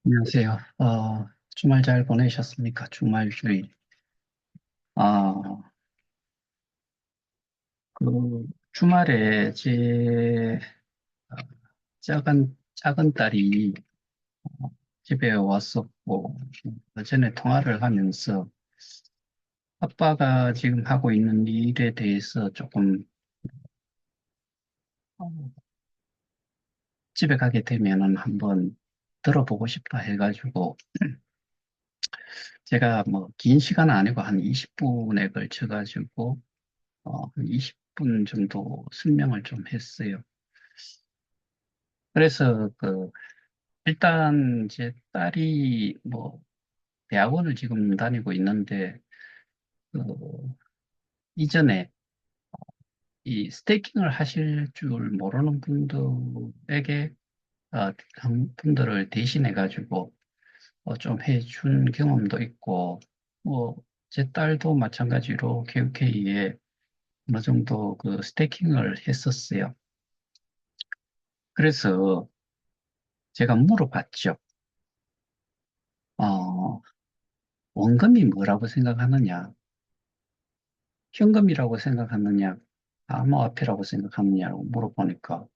안녕하세요. 주말 잘 보내셨습니까? 주말 주일. 아, 주말에 제 어, 작은 딸이 집에 왔었고, 전에 통화를 하면서 아빠가 지금 하고 있는 일에 대해서 조금 어, 집에 가게 되면은 한번 들어보고 싶다 해가지고, 제가 뭐 긴 시간은 아니고 한 20분에 걸쳐가지고, 한 20분 정도 설명을 좀 했어요. 그래서 일단 제 딸이 뭐 대학원을 지금 다니고 있는데 그 이전에 이 스테이킹을 하실 줄 모르는 분들에게 한 분들을 대신해 가지고 좀 해준 경험도 있고 뭐 제 딸도 마찬가지로 KUK에 어느 정도 그 스테이킹을 했었어요. 그래서 제가 물어봤죠. 어, 원금이 뭐라고 생각하느냐? 현금이라고 생각하느냐, 암호화폐라고 생각하느냐고 물어보니까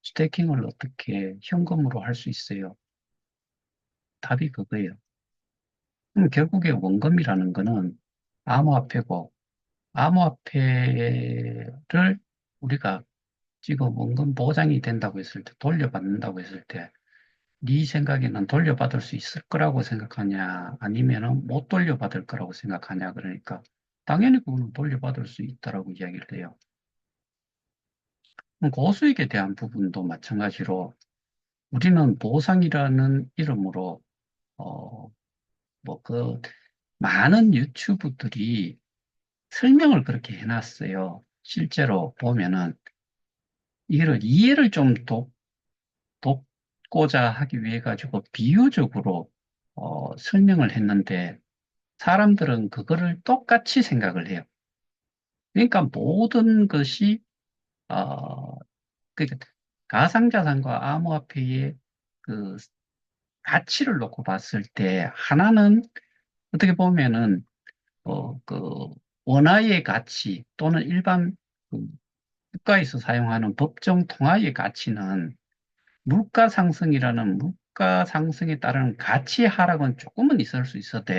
스테이킹을 어떻게 현금으로 할 수 있어요? 답이 그거예요. 그럼 결국에 원금이라는 거는 암호화폐고, 암호화폐를 우리가 지금 원금 보장이 된다고 했을 때, 돌려받는다고 했을 때, 네 생각에는 돌려받을 수 있을 거라고 생각하냐, 아니면은 못 돌려받을 거라고 생각하냐, 그러니까 당연히 그거는 돌려받을 수 있다라고 이야기를 해요. 고수익에 대한 부분도 마찬가지로 우리는 보상이라는 이름으로 어, 그 많은 유튜브들이 설명을 그렇게 해놨어요. 실제로 보면은 이거를 이해를 좀 돕고자 하기 위해 가지고 비유적으로 설명을 했는데 사람들은 그거를 똑같이 생각을 해요. 그러니까 모든 것이 어, 그 가상자산과 암호화폐의 그 가치를 놓고 봤을 때 하나는 어떻게 보면은 원화의 가치 또는 일반 그 국가에서 사용하는 법정 통화의 가치는 물가 상승이라는 물가 상승에 따른 가치 하락은 조금은 있을 수 있어도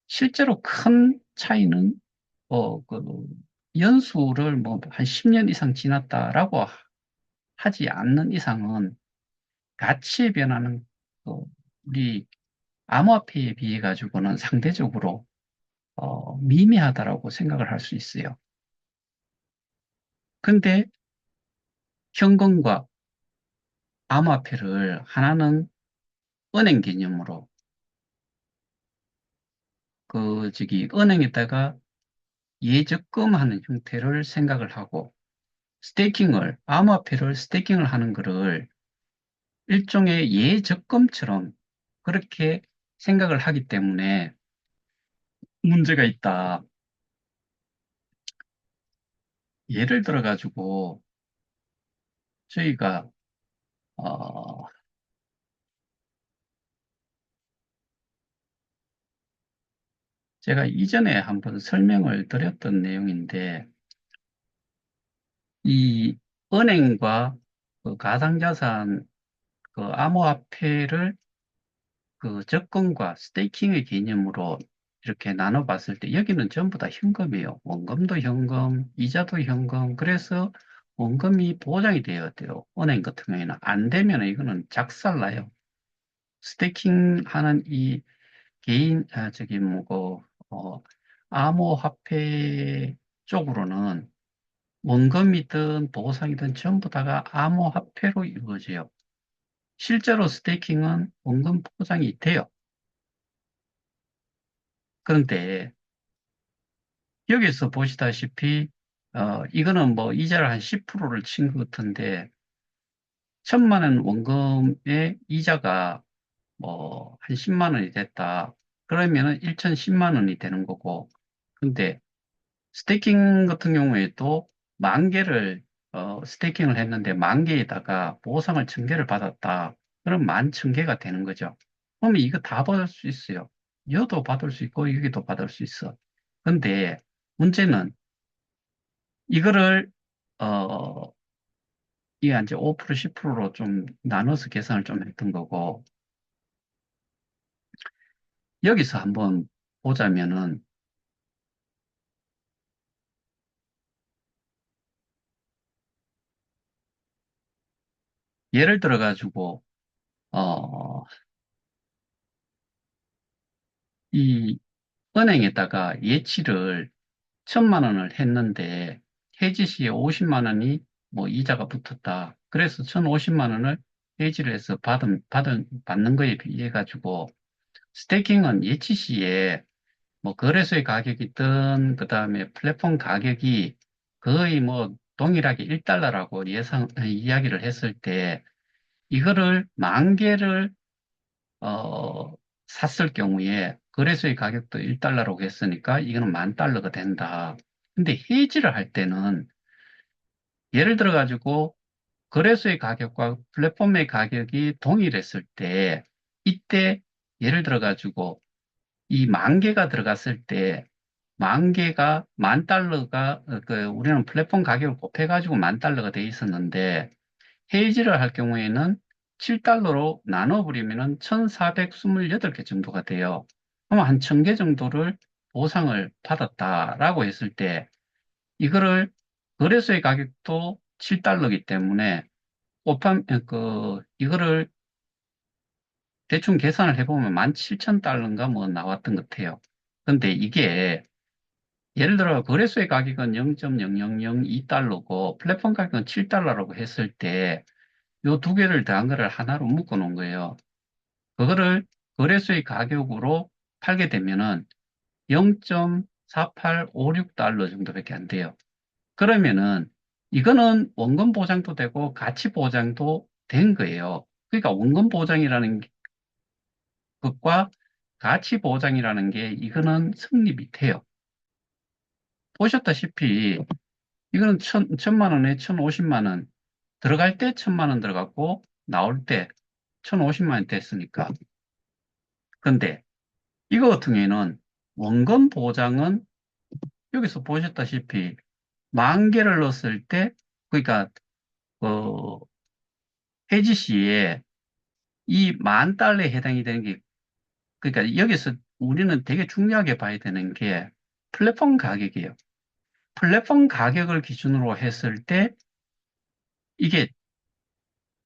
실제로 큰 차이는 연수를 뭐 한 10년 이상 지났다라고 하지 않는 이상은 가치의 변화는 우리 암호화폐에 비해 가지고는 상대적으로 미미하다라고 생각을 할 수 있어요. 근데 현금과 암호화폐를 하나는 은행 개념으로 은행에다가 예적금하는 형태를 생각을 하고 암호화폐를 스테이킹을 하는 거를 일종의 예적금처럼 그렇게 생각을 하기 때문에 문제가 있다. 예를 들어 가지고 저희가 어, 제가 이전에 한번 설명을 드렸던 내용인데 이 은행과 그 가상자산 암호화폐를 그 적금과 스테이킹의 개념으로 이렇게 나눠봤을 때 여기는 전부 다 현금이에요. 원금도 현금, 이자도 현금. 그래서 원금이 보장이 되어야 돼요. 은행 같은 경우에는 안 되면 이거는 작살나요. 스테이킹 하는 이 개인, 암호화폐 쪽으로는 원금이든 보상이든 전부 다가 암호화폐로 이루어져요. 실제로 스테이킹은 원금 보장이 돼요. 그런데 여기서 보시다시피 이거는 뭐 이자를 한 10%를 친 것 같은데 1,000만 원 원금의 이자가 뭐 한 10만 원이 됐다. 그러면은 1,010만 원이 되는 거고. 근데 스테이킹 같은 경우에도 만 개를 스테이킹을 했는데 만 개에다가 보상을 1,000개를 받았다. 그럼 11,000개가 되는 거죠. 그러면 이거 다 받을 수 있어요. 여도 받을 수 있고 여기도 받을 수 있어. 근데 문제는 이거를 어 이게 이제 5% 10%로 좀 나눠서 계산을 좀 했던 거고 여기서 한번 보자면은 예를 들어 가지고 어 이 은행에다가 예치를 1,000만 원을 했는데 해지 시에 50만 원이 뭐 이자가 붙었다. 그래서 1,050만 원을 해지를 해서 받는 거에 비해 가지고 스테이킹은 예치 시에 뭐 거래소의 가격이든 그다음에 플랫폼 가격이 거의 뭐 동일하게 1달러라고 이야기를 했을 때 이거를 10,000개를 샀을 경우에 거래소의 가격도 1달러라고 했으니까 이거는 10,000달러가 된다. 근데 해지를 할 때는 예를 들어 가지고 거래소의 가격과 플랫폼의 가격이 동일했을 때 이때 예를 들어 가지고 이 10,000개가 들어갔을 때 10,000개가 10,000달러가 우리는 플랫폼 가격을 곱해가지고 10,000달러가 돼 있었는데 헤이지를 할 경우에는 7달러로 나눠버리면은 1,428개 정도가 돼요. 그럼 한 1,000개 정도를 보상을 받았다라고 했을 때 이거를 거래소의 가격도 7달러이기 때문에 이거를 대충 계산을 해보면 17,000달러인가 뭐 나왔던 것 같아요. 근데 이게 예를 들어 거래소의 가격은 0.0002달러고 플랫폼 가격은 7달러라고 했을 때 요 두 개를 더한 거를 하나로 묶어 놓은 거예요. 그거를 거래소의 가격으로 팔게 되면은 0.4856달러 정도밖에 안 돼요. 그러면은 이거는 원금 보장도 되고 가치 보장도 된 거예요. 그러니까 원금 보장이라는 것과 가치 보장이라는 게 이거는 성립이 돼요. 보셨다시피 이거는 1,000만 원에 1,050만 원 들어갈 때 1,000만 원 들어갔고 나올 때 1,050만 원 됐으니까. 근데 이거 같은 경우에는 원금 보장은 여기서 보셨다시피 10,000개를 넣었을 때 그러니까 어, 해지 시에 이 10,000달러에 해당이 되는 게 그러니까 여기서 우리는 되게 중요하게 봐야 되는 게 플랫폼 가격이에요. 플랫폼 가격을 기준으로 했을 때 이게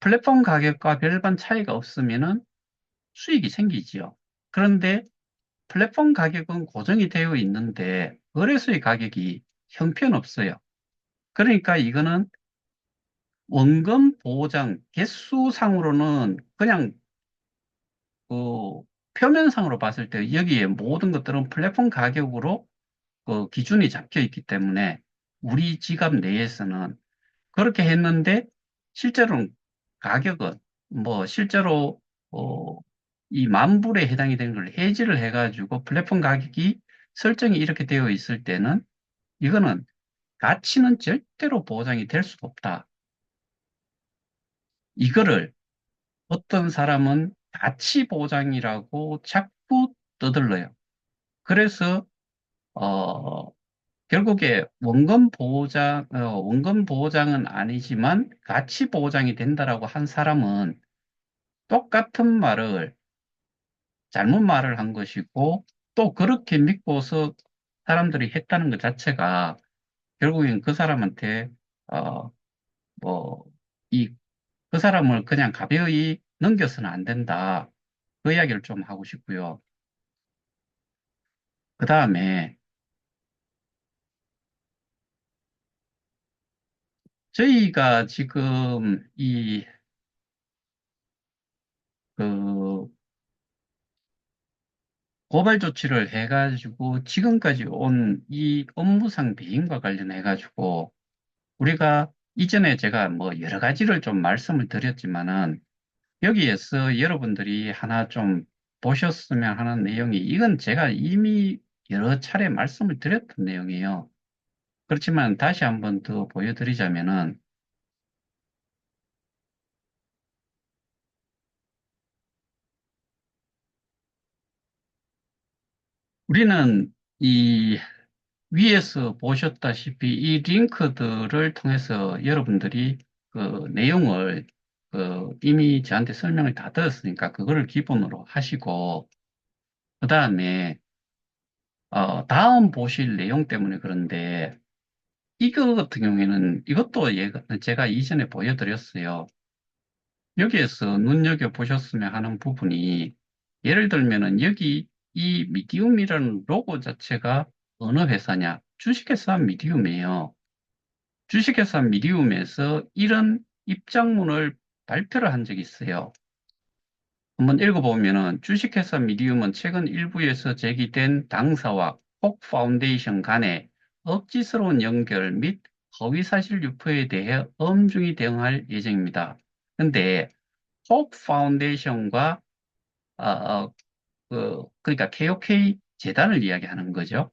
플랫폼 가격과 별반 차이가 없으면은 수익이 생기지요. 그런데 플랫폼 가격은 고정이 되어 있는데 거래소의 가격이 형편없어요. 그러니까 이거는 원금 보장 개수상으로는 그냥 그 표면상으로 봤을 때 여기에 모든 것들은 플랫폼 가격으로 그 기준이 잡혀 있기 때문에 우리 지갑 내에서는 그렇게 했는데 실제로는 가격은 뭐 실제로 어, 이 만불에 해당이 되는 걸 해지를 해가지고 플랫폼 가격이 설정이 이렇게 되어 있을 때는 이거는 가치는 절대로 보장이 될 수가 없다. 이거를 어떤 사람은 가치 보장이라고 자꾸 떠들러요. 그래서 어, 결국에 원금 보장은 아니지만 가치 보장이 된다라고 한 사람은 똑같은 말을 잘못 말을 한 것이고 또 그렇게 믿고서 사람들이 했다는 것 자체가 결국엔 그 사람한테 어, 뭐, 그 사람을 그냥 가벼이 넘겨서는 안 된다. 그 이야기를 좀 하고 싶고요. 그 다음에 저희가 지금 그 고발 조치를 해가지고 지금까지 온 이 업무상 배임과 관련해가지고 우리가 이전에 제가 뭐 여러 가지를 좀 말씀을 드렸지만은 여기에서 여러분들이 하나 좀 보셨으면 하는 내용이 이건 제가 이미 여러 차례 말씀을 드렸던 내용이에요. 그렇지만 다시 한번 더 보여드리자면은 우리는 이 위에서 보셨다시피 이 링크들을 통해서 여러분들이 그 내용을 이미 저한테 설명을 다 들었으니까 그거를 기본으로 하시고 그 다음에 다음 보실 내용 때문에 그런데 이거 같은 경우에는 이것도 제가 이전에 보여드렸어요. 여기에서 눈여겨보셨으면 하는 부분이 예를 들면은 여기 이 미디움이라는 로고 자체가 어느 회사냐? 주식회사 미디움이에요. 주식회사 미디움에서 이런 입장문을 발표를 한 적이 있어요. 한번 읽어보면은 주식회사 미디움은 최근 일부에서 제기된 당사와 폭 파운데이션 간의 억지스러운 연결 및 허위사실 유포에 대해 엄중히 대응할 예정입니다. 근데 폭 파운데이션과 그러니까 KOK 재단을 이야기하는 거죠.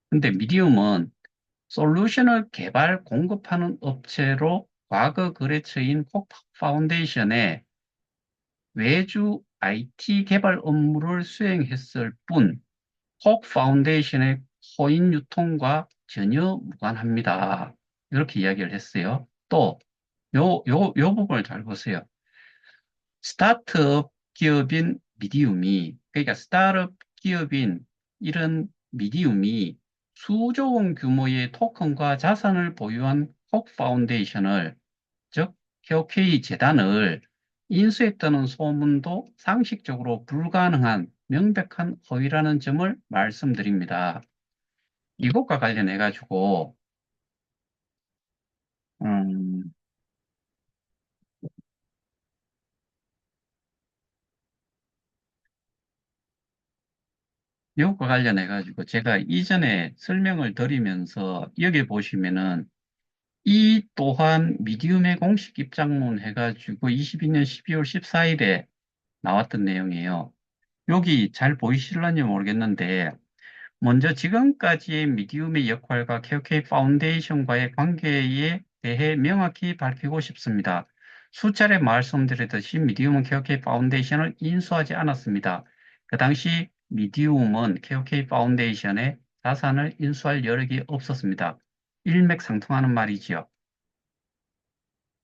근데 미디움은 솔루션을 개발 공급하는 업체로 과거 거래처인 폭 파운데이션에 외주 IT 개발 업무를 수행했을 뿐, 폭 파운데이션의 코인 유통과 전혀 무관합니다. 이렇게 이야기를 했어요. 또, 요 부분을 잘 보세요. 스타트업 기업인 미디움이, 그러니까 스타트업 기업인 이런 미디움이 수조 원 규모의 토큰과 자산을 보유한 폭 파운데이션을, 즉, KOK 재단을 인수했다는 소문도 상식적으로 불가능한 명백한 허위라는 점을 말씀드립니다. 이것과 관련해 가지고 음, 이것과 관련해 가지고 제가 이전에 설명을 드리면서 여기 보시면은 이 또한 미디움의 공식 입장문 해가지고 22년 12월 14일에 나왔던 내용이에요. 여기 잘 보이실런지 모르겠는데 먼저 지금까지의 미디움의 역할과 KOK 파운데이션과의 관계에 대해 명확히 밝히고 싶습니다. 수차례 말씀드렸듯이 미디움은 KOK 파운데이션을 인수하지 않았습니다. 그 당시 미디움은 KOK 파운데이션의 자산을 인수할 여력이 없었습니다. 일맥상통하는 말이지요.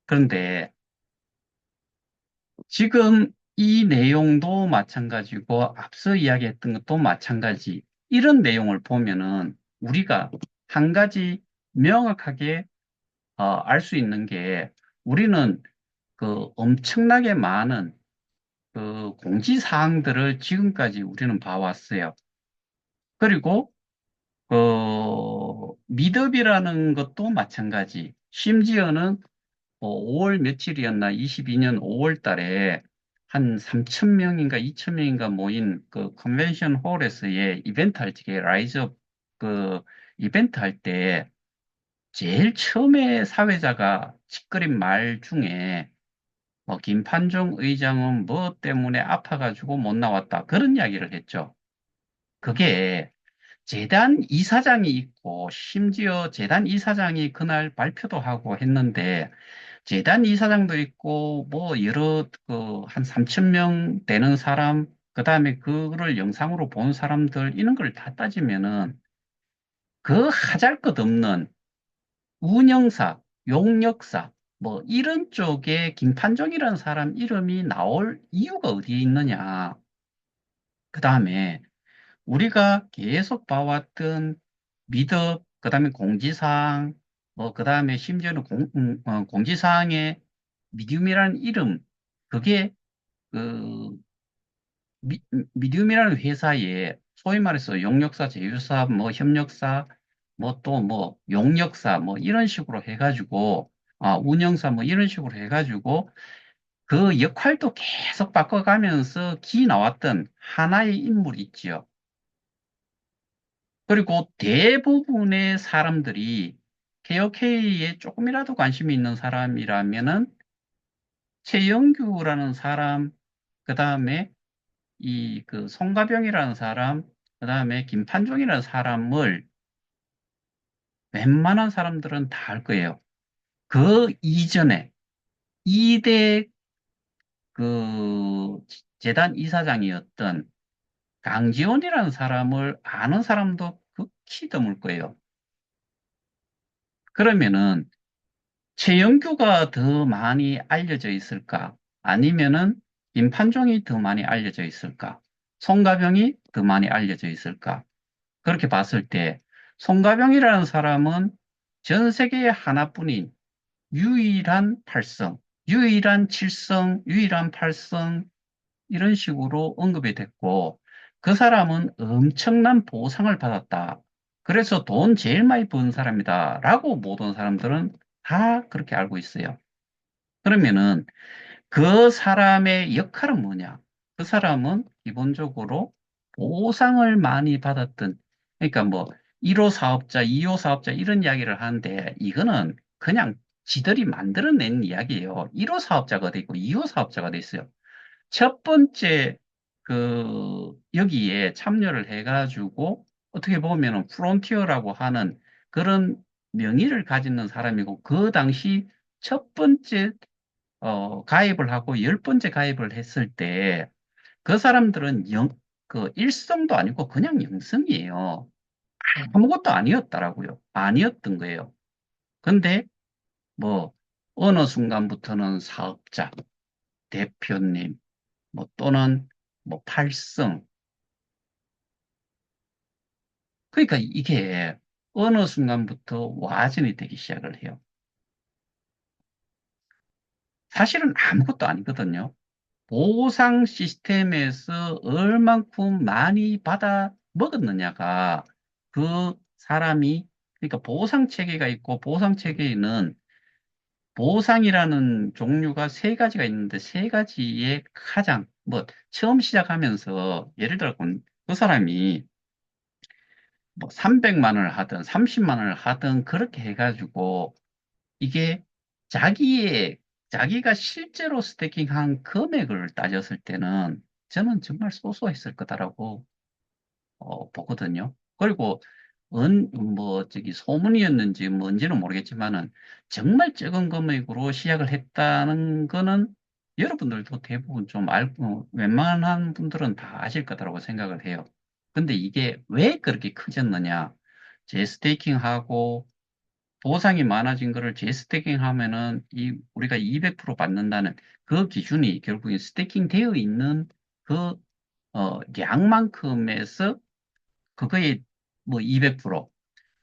그런데 지금 이 내용도 마찬가지고 앞서 이야기했던 것도 마찬가지. 이런 내용을 보면은 우리가 한 가지 명확하게 알 수 있는 게 우리는 그 엄청나게 많은 그 공지사항들을 지금까지 우리는 봐왔어요. 그리고 미더비라는 것도 마찬가지. 심지어는 5월 며칠이었나 22년 5월 달에 한 3천 명인가 2천 명인가 모인 그 컨벤션 홀에서의 이벤트 할 적에 라이즈업 그 이벤트 할 때 제일 처음에 사회자가 짓거린 말 중에 김판종 의장은 뭐 때문에 아파가지고 못 나왔다 그런 이야기를 했죠. 그게 재단 이사장이 있고 심지어 재단 이사장이 그날 발표도 하고 했는데 재단 이사장도 있고, 뭐, 한 3천 명 되는 사람, 그 다음에 그거를 영상으로 본 사람들, 이런 걸 다 따지면은, 그 하잘것없는 운영사, 용역사, 뭐, 이런 쪽에 김판정이라는 사람 이름이 나올 이유가 어디에 있느냐. 그 다음에 우리가 계속 봐왔던 미덕, 그 다음에 공지사항, 뭐, 그 다음에 심지어는 공지사항에 미디움이라는 이름, 그게 그 미디움이라는 회사에 소위 말해서 용역사, 제휴사, 뭐 협력사, 뭐 또 뭐 용역사, 뭐 이런 식으로 해가지고 운영사 뭐 이런 식으로 해가지고 그 역할도 계속 바꿔가면서 기 나왔던 하나의 인물이 있지요. 그리고 대부분의 사람들이 KOK에 조금이라도 관심이 있는 사람이라면은 최영규라는 사람, 그 다음에 그 송가병이라는 사람, 그 다음에 김판종이라는 사람을 웬만한 사람들은 다 알 거예요. 그 이전에 2대 그 재단 이사장이었던 강지원이라는 사람을 아는 사람도 극히 드물 거예요. 그러면은 최영규가 더 많이 알려져 있을까? 아니면은 임판종이 더 많이 알려져 있을까? 송가병이 더 많이 알려져 있을까? 그렇게 봤을 때 송가병이라는 사람은 전 세계에 하나뿐인 유일한 팔성, 유일한 칠성, 유일한 팔성 이런 식으로 언급이 됐고 그 사람은 엄청난 보상을 받았다. 그래서 돈 제일 많이 번 사람이다라고 모든 사람들은 다 그렇게 알고 있어요. 그러면은 그 사람의 역할은 뭐냐? 그 사람은 기본적으로 보상을 많이 받았던, 그러니까 뭐 1호 사업자, 2호 사업자 이런 이야기를 하는데 이거는 그냥 지들이 만들어낸 이야기예요. 1호 사업자가 돼 있고 2호 사업자가 돼 있어요. 첫 번째 여기에 참여를 해가지고 어떻게 보면은 프론티어라고 하는 그런 명의를 가지는 사람이고 그 당시 첫 번째 가입을 하고 열 번째 가입을 했을 때 그 사람들은 일성도 아니고 그냥 영성이에요. 아무것도 아니었다라고요. 아니었던 거예요. 근데 뭐 어느 순간부터는 사업자, 대표님, 뭐 또는 뭐 팔성. 그러니까 이게 어느 순간부터 와전이 되기 시작을 해요. 사실은 아무것도 아니거든요. 보상 시스템에서 얼만큼 많이 받아 먹었느냐가 그 사람이, 그러니까 보상 체계가 있고 보상 체계에는 보상이라는 종류가 세 가지가 있는데 세 가지의 가장, 뭐, 처음 시작하면서 예를 들어 그 사람이 뭐 300만 원을 하든 30만 원을 하든 그렇게 해가지고 이게 자기의, 자기가 실제로 스태킹한 금액을 따졌을 때는 저는 정말 소소했을 거다라고 보거든요. 그리고 소문이었는지 뭔지는 모르겠지만은 정말 적은 금액으로 시작을 했다는 거는 여러분들도 대부분 좀 알고 웬만한 분들은 다 아실 거다라고 생각을 해요. 근데 이게 왜 그렇게 커졌느냐? 재스테이킹하고 보상이 많아진 거를 재스테이킹 하면은 우리가 200% 받는다는 그 기준이 결국엔 스테이킹 되어 있는 그 양만큼에서 그거에 뭐 200%,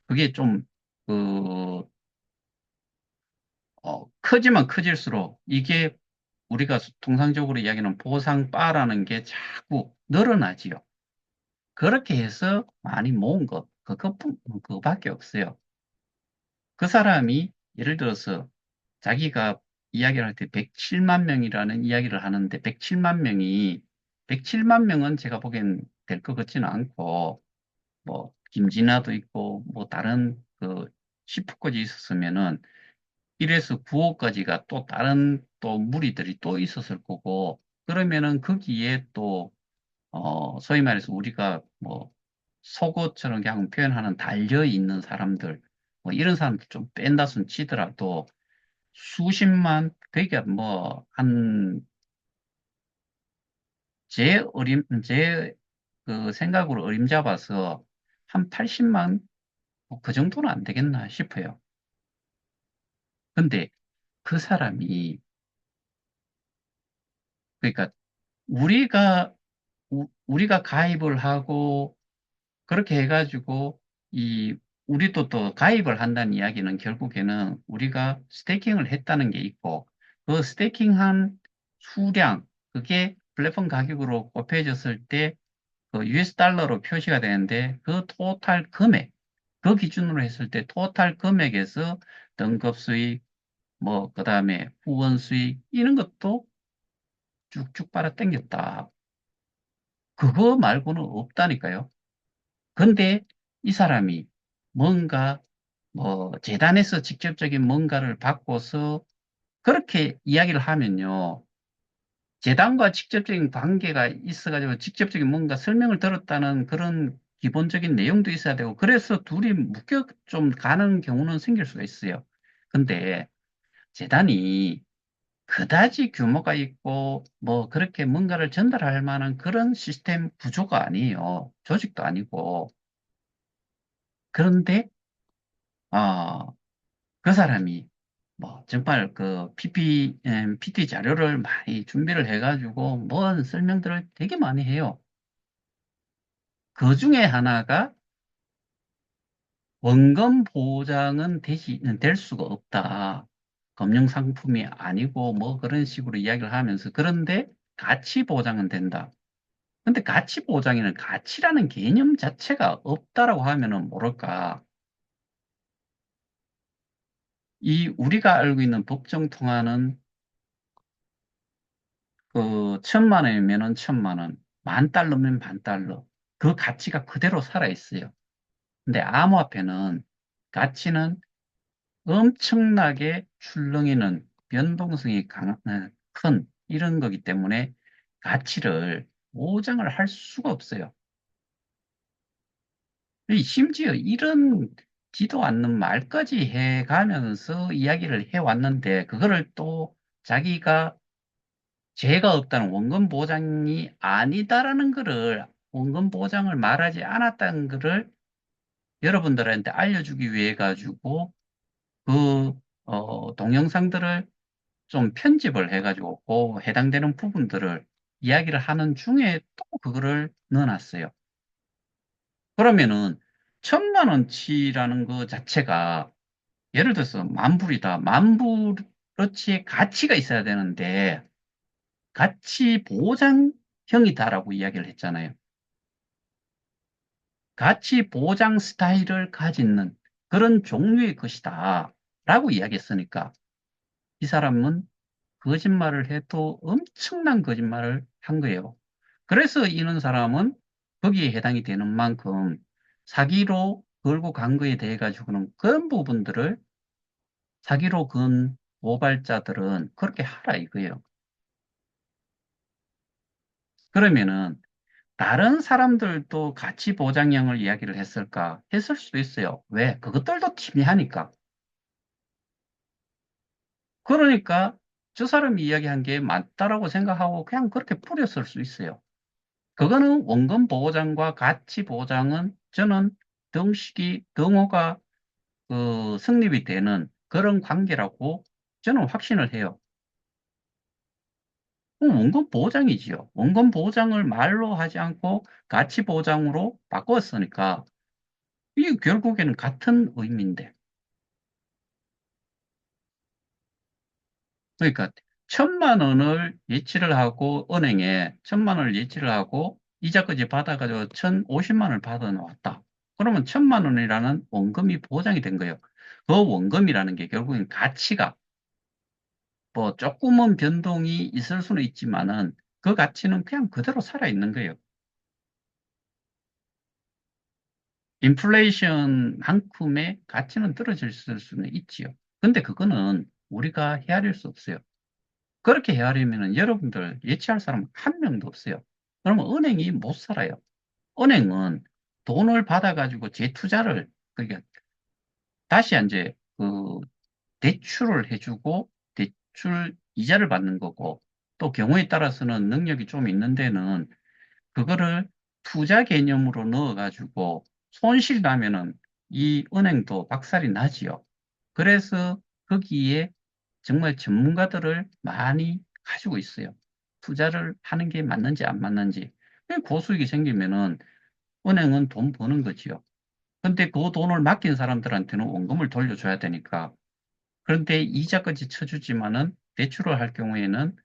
그게 좀, 그, 커지면 커질수록 이게 우리가 통상적으로 이야기하는 보상바라는 게 자꾸 늘어나지요. 그렇게 해서 많이 모은 것, 그거밖에 없어요. 그 사람이 예를 들어서 자기가 이야기를 할 때 107만 명이라는 이야기를 하는데 107만 명은 제가 보기엔 될 것 같지는 않고 뭐 김진아도 있고 뭐 다른 그 10호까지 있었으면은 1에서 9호까지가 또 다른 또 무리들이 또 있었을 거고 그러면은 거기에 또 소위 말해서 우리가 뭐 속어처럼 그냥 표현하는 달려 있는 사람들 뭐 이런 사람들 좀 뺀다 손 치더라도 수십만 그러니까 뭐한 제 그 생각으로 어림잡아서 한 80만 뭐그 정도는 안 되겠나 싶어요. 근데 그 사람이, 그러니까 우리가, 우리가 가입을 하고, 그렇게 해가지고, 우리도 또 가입을 한다는 이야기는 결국에는 우리가 스테이킹을 했다는 게 있고, 그 스테이킹한 수량, 그게 플랫폼 가격으로 곱해졌을 때, 그 US 달러로 표시가 되는데, 그 토탈 금액, 그 기준으로 했을 때 토탈 금액에서 등급 수익, 뭐, 그 다음에 후원 수익, 이런 것도 쭉쭉 빨아 당겼다. 그거 말고는 없다니까요. 근데 이 사람이 뭔가, 뭐, 재단에서 직접적인 뭔가를 받고서 그렇게 이야기를 하면요. 재단과 직접적인 관계가 있어가지고 직접적인 뭔가 설명을 들었다는 그런 기본적인 내용도 있어야 되고, 그래서 둘이 묶여 좀 가는 경우는 생길 수가 있어요. 근데 재단이 그다지 규모가 있고, 뭐, 그렇게 뭔가를 전달할 만한 그런 시스템 구조가 아니에요. 조직도 아니고. 그런데, 어, 그 사람이, 뭐, 정말 그 PT 자료를 많이 준비를 해가지고, 뭔 설명들을 되게 많이 해요. 그 중에 하나가 원금 보장은 될 수가 없다. 금융 상품이 아니고, 뭐, 그런 식으로 이야기를 하면서, 그런데 가치 보장은 된다. 근데 가치 보장에는 가치라는 개념 자체가 없다라고 하면은 뭐랄까. 이 우리가 알고 있는 법정 통화는 그 1,000만 원이면은 1,000만 원, 10,000달러면 10,000달러. 그 가치가 그대로 살아 있어요. 근데 암호화폐는 가치는 엄청나게 출렁이는 변동성이 큰 이런 거기 때문에 가치를 보장을 할 수가 없어요. 심지어 이런 지도 않는 말까지 해가면서 이야기를 해왔는데, 그거를 또 자기가 죄가 없다는 원금 보장이 아니다라는 거를, 원금 보장을 말하지 않았다는 거를 여러분들한테 알려주기 위해 가지고, 그, 동영상들을 좀 편집을 해가지고, 그 해당되는 부분들을 이야기를 하는 중에 또 그거를 넣어놨어요. 그러면은, 1,000만 원치라는 거 자체가 예를 들어서 만불이다. 만불어치의 가치가 있어야 되는데 가치 보장형이다라고 이야기를 했잖아요. 가치 보장 스타일을 가지는 그런 종류의 것이다. 라고 이야기했으니까 이 사람은 거짓말을 해도 엄청난 거짓말을 한 거예요. 그래서 이런 사람은 거기에 해당이 되는 만큼 사기로 걸고 간 거에 대해 가지고는 그런 부분들을 사기로 건 모발자들은 그렇게 하라 이거예요. 그러면은 다른 사람들도 가치 보장형을 이야기를 했을까? 했을 수도 있어요. 왜? 그것들도 팀이하니까. 그러니까 저 사람이 이야기한 게 맞다라고 생각하고 그냥 그렇게 뿌렸을 수 있어요. 그거는 원금 보장과 가치 보장은 저는 등식이 등호가 성립이 되는 그런 관계라고 저는 확신을 해요. 원금 보장이지요. 원금 보장을 말로 하지 않고 가치 보장으로 바꿨으니까 이게 결국에는 같은 의미인데. 그러니까 1,000만 원을 예치를 하고 은행에 1,000만 원을 예치를 하고 이자까지 받아가지고 1,050만 원을 받아 놓았다. 그러면 1,000만 원이라는 원금이 보장이 된 거예요. 그 원금이라는 게 결국엔 가치가 뭐 조금은 변동이 있을 수는 있지만은 그 가치는 그냥 그대로 살아 있는 거예요. 인플레이션만큼의 가치는 떨어질 수는 있지요. 근데 그거는 우리가 헤아릴 수 없어요. 그렇게 헤아리면 여러분들 예치할 사람 한 명도 없어요. 그러면 은행이 못 살아요. 은행은 돈을 받아가지고 재투자를, 그러니까 다시 이제 그 대출을 해주고 대출 이자를 받는 거고 또 경우에 따라서는 능력이 좀 있는 데는 그거를 투자 개념으로 넣어가지고 손실 나면은 이 은행도 박살이 나지요. 그래서 거기에 정말 전문가들을 많이 가지고 있어요. 투자를 하는 게 맞는지 안 맞는지. 고수익이 생기면은 은행은 돈 버는 거지요. 근데 그 돈을 맡긴 사람들한테는 원금을 돌려줘야 되니까. 그런데 이자까지 쳐주지만은 대출을 할 경우에는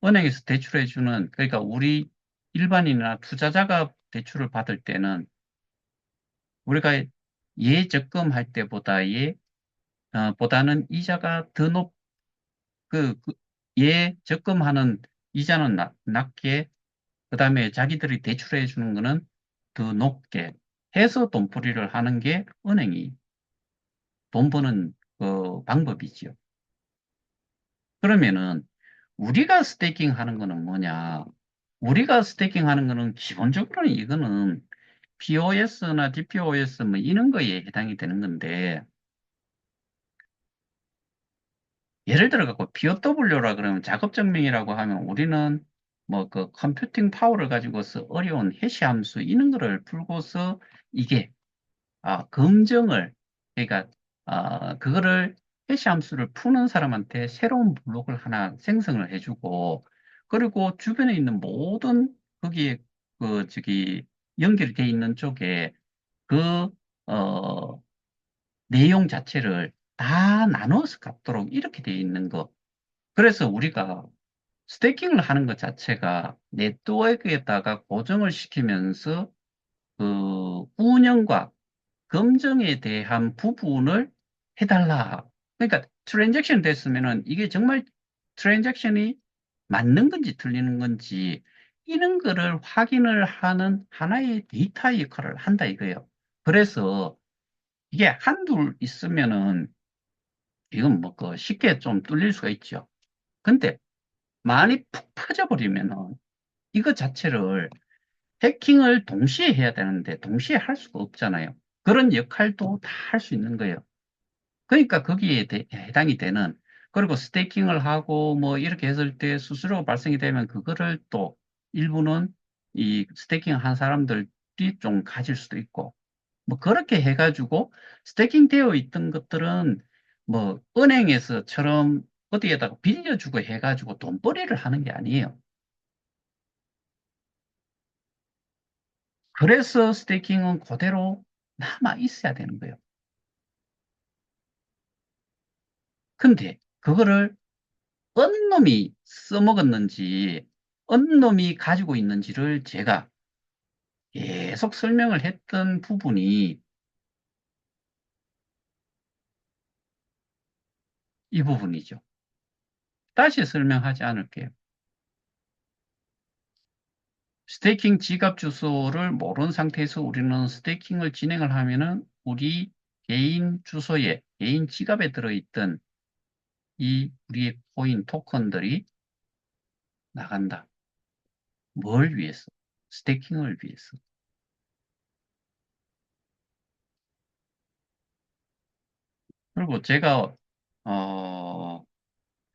은행에서 대출해주는, 그러니까 우리 일반인이나 투자자가 대출을 받을 때는 우리가 예적금 할 때보다 보다는 이자가 더 예적금하는 이자는 낮게, 그 다음에 자기들이 대출해 주는 거는 더 높게 해서 돈벌이를 하는 게 은행이 돈 버는 그 방법이지요. 그러면은 우리가 스테이킹 하는 거는 뭐냐? 우리가 스테이킹 하는 거는 기본적으로는 이거는 POS나 DPoS 뭐 이런 거에 해당이 되는 건데 예를 들어 갖고 POW라 그러면 작업증명이라고 하면 우리는 뭐 그 컴퓨팅 파워를 가지고서 어려운 해시 함수 이런 거를 풀고서 이게 검증을 그러니까 그거를 해시 함수를 푸는 사람한테 새로운 블록을 하나 생성을 해주고 그리고 주변에 있는 모든 거기에 그 저기 연결이 돼 있는 쪽에 그 어, 내용 자체를 다 나눠서 갖도록 이렇게 돼 있는 거. 그래서 우리가 스테이킹을 하는 것 자체가 네트워크에다가 고정을 시키면서 그 운영과 검증에 대한 부분을 해달라. 그러니까 트랜잭션 됐으면은 이게 정말 트랜잭션이 맞는 건지 틀리는 건지 이런 거를 확인을 하는 하나의 데이터 역할을 한다 이거예요. 그래서 이게 한둘 있으면은 이건 뭐 그 쉽게 좀 뚫릴 수가 있죠. 근데 많이 푹 퍼져버리면은 이거 자체를 해킹을 동시에 해야 되는데 동시에 할 수가 없잖아요. 그런 역할도 다 할 수 있는 거예요. 그러니까 거기에 해당이 되는 그리고 스테이킹을 하고 뭐 이렇게 했을 때 수수료가 발생이 되면 그거를 또 일부는 이 스테이킹 한 사람들이 좀 가질 수도 있고 뭐 그렇게 해가지고 스테이킹 되어 있던 것들은 뭐 은행에서처럼 어디에다가 빌려주고 해가지고 돈벌이를 하는 게 아니에요. 그래서 스테이킹은 그대로 남아 있어야 되는 거예요. 근데 그거를 어느 놈이 써먹었는지, 어느 놈이 가지고 있는지를 제가 계속 설명을 했던 부분이 이 부분이죠. 다시 설명하지 않을게요. 스테이킹 지갑 주소를 모르는 상태에서 우리는 스테이킹을 진행을 하면은 우리 개인 주소에, 개인 지갑에 들어있던 이 우리의 코인 토큰들이 나간다. 뭘 위해서? 스테이킹을 위해서. 그리고 제가, 어,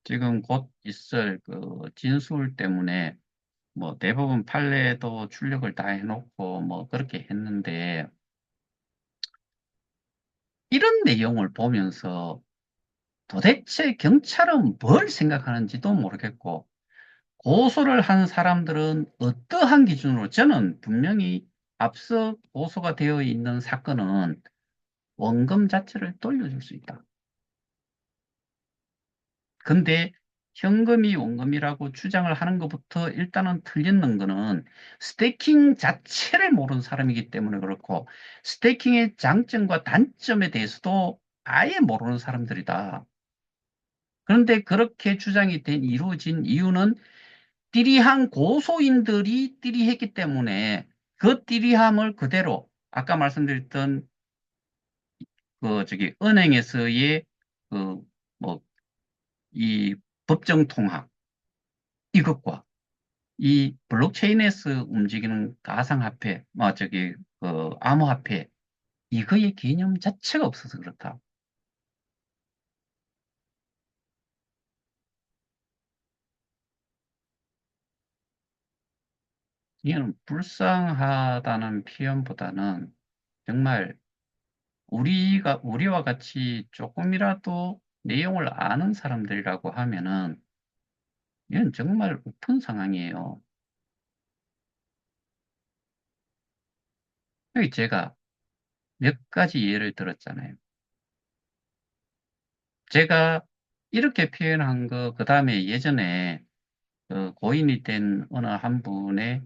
지금 곧 있을 그 진술 때문에 뭐 대부분 판례도 출력을 다 해놓고 뭐 그렇게 했는데 이런 내용을 보면서 도대체 경찰은 뭘 생각하는지도 모르겠고 고소를 한 사람들은 어떠한 기준으로 저는 분명히 앞서 고소가 되어 있는 사건은 원금 자체를 돌려줄 수 있다. 근데 현금이 원금이라고 주장을 하는 것부터 일단은 틀리는 거는 스테이킹 자체를 모르는 사람이기 때문에 그렇고 스테이킹의 장점과 단점에 대해서도 아예 모르는 사람들이다. 그런데 그렇게 주장이 이루어진 이유는 띠리한 고소인들이 띠리했기 때문에 그 띠리함을 그대로 아까 말씀드렸던 그 저기 은행에서의 그 뭐 이 법정 통화 이것과 이 블록체인에서 움직이는 가상화폐, 뭐 저기 그 암호화폐 이거의 개념 자체가 없어서 그렇다. 이거는 불쌍하다는 표현보다는 정말 우리와 같이 조금이라도 내용을 아는 사람들이라고 하면은 이건 정말 우픈 상황이에요. 여기 제가 몇 가지 예를 들었잖아요. 제가 이렇게 표현한 거, 그 다음에 예전에 그 고인이 된 어느 한 분의